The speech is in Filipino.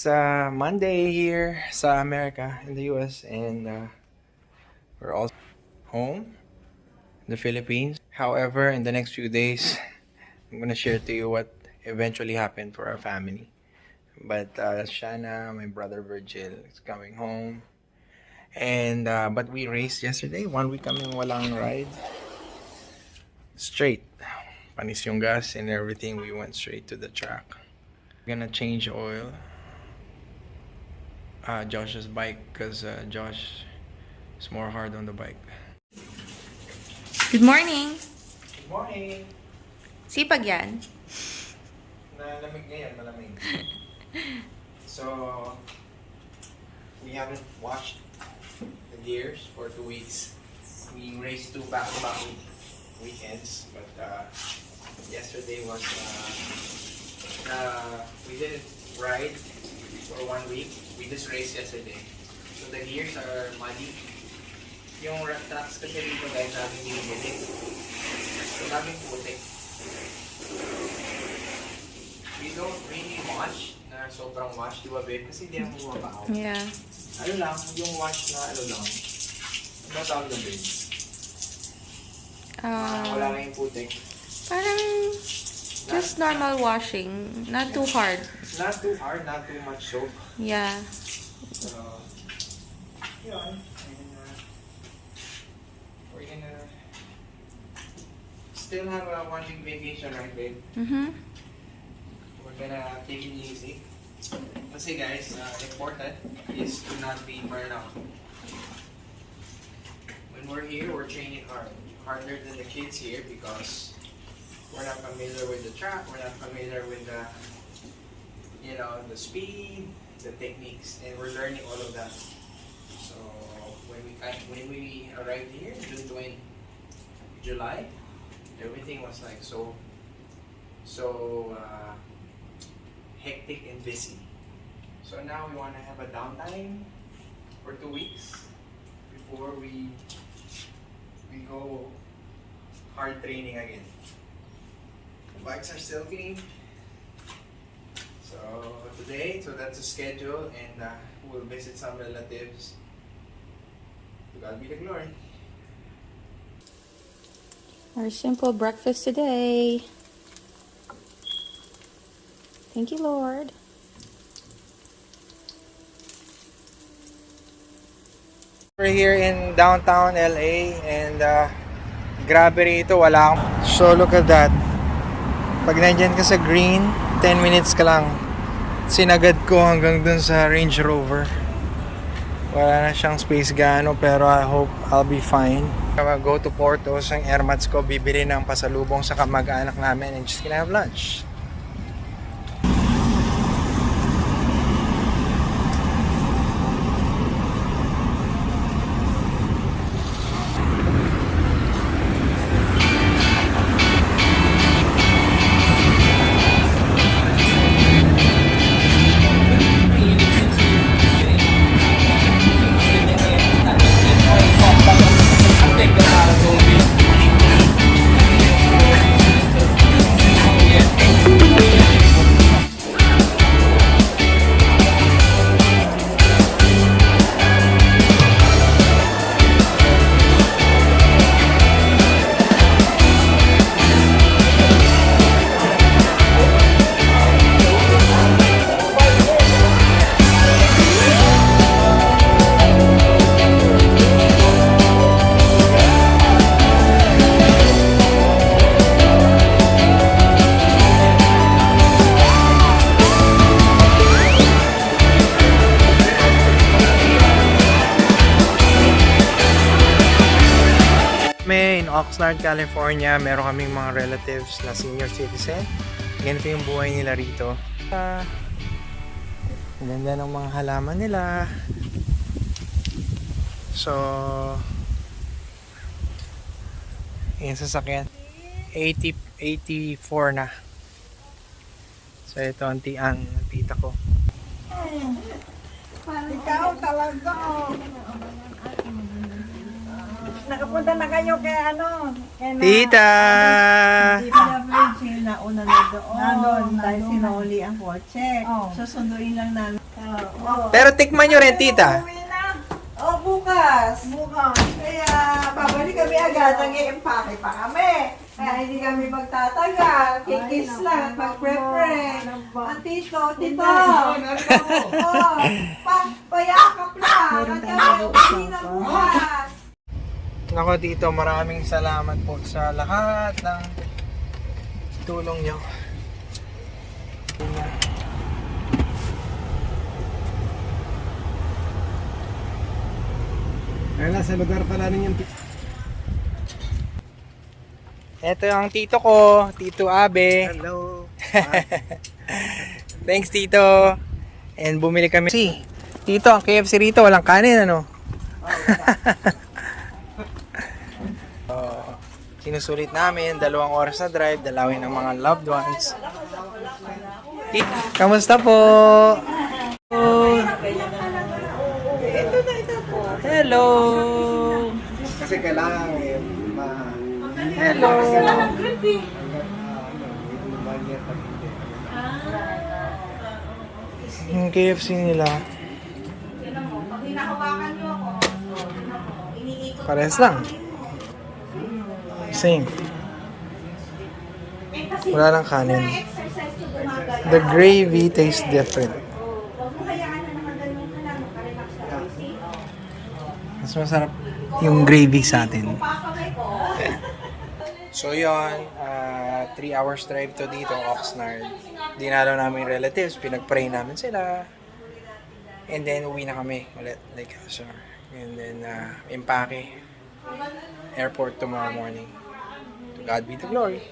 It's Monday here sa America, in the US, and we're all home in the Philippines. However, in the next few days, I'm gonna share to you what eventually happened for our family. But Shana, my brother Virgil, is coming home. And but we raced yesterday. 1 week kaming walang ride. Straight. Panis yung gas and everything. We went straight to the track. We're gonna change oil. Josh's bike because Josh is more hard on the bike. Good morning! Good morning! Sipag yan. Malamig ngayon, malamig. So, we haven't washed the gears for 2 weeks. We raced 2 back-to-back weekends, but yesterday was we didn't ride for 1 week. We just raced yesterday. So the gears are muddy. Yung tracks kasi dito guys, daming nilibili. So daming putik. We don't really wash na sobrang wash, di ba babe? Kasi hindi naman bumabaho. Yeah. Ano lang, yung wash na ano lang. Ano tawag na babe? Wala lang yung putik. Parang just normal washing. Not too hard. Not too hard, not too much soap. Yeah. So, yun. And, we're gonna still have a 1 week vacation, right babe? Mm-hmm. We're gonna take it easy. Kasi guys, important is to not be burned out. When we're here, we're training hard. Harder than the kids here because we're not familiar with the track, we're not familiar with the, you know, the speed, the techniques, and we're learning all of that. So when we arrived here, July, everything was like so hectic and busy. So now we want to have a downtime for 2 weeks before we go hard training again. The bikes are still clean. So today, that's the schedule, and we'll visit some relatives. To God be the glory. Our simple breakfast today. Thank you, Lord. We're here in downtown LA, and grabe rito, wala akong... So look at that. Pag nandyan ka sa green, 10 minutes ka lang. Sinagad ko hanggang dun sa Range Rover. Wala na siyang space gaano, pero I hope I'll be fine. I'll go to Portos, ang airmats ko, bibili ng pasalubong sa kamag-anak namin, and just gonna have lunch. In Oxnard, California, meron kaming mga relatives na senior citizen. Ganito yung buhay nila rito. Ang ganda ng mga halaman nila. So, yung sasakyan 84 na. So ito ang tita ko. Ikaw talaga. Nakapunta na kayo kay ano? Kay Tita! Tita Virgil na una na doon. Nandun, dahil sinuli ang kotse. Susunduin lang namin. Pero tikman nyo rin, tita. Uwi na. Bukas. Bukas. Kaya babalik kami agad, nag-i-empake pa kami. Kaya hindi kami magtatagal. Kikis lang, mag-pre-pre. Ang tito, tito. Payakap lang. At kami uwi na bukas. Nako dito, maraming salamat po sa lahat ng tulong nyo. Ayun na, sa lugar pala ninyong Ito yung tito ko, Tito Abe. hello. Thanks, Tito. And bumili kami. Tito, ang KFC rito, walang kanin, ano? Sinusulit namin, 2 oras na drive, dalawin ng mga loved ones. Kamusta po? Hello! Kasi kailangan Hello! Yung KFC nila. Parehas lang. Same. Wala lang kanin. The gravy tastes different. Mas masarap yung gravy sa atin. So yun, 3 hours drive to dito, Oxnard. Dinalaw namin yung relatives, pinag-pray namin sila. And then uwi na kami ulit, like so. And then empake. Airport tomorrow morning. To God be the glory.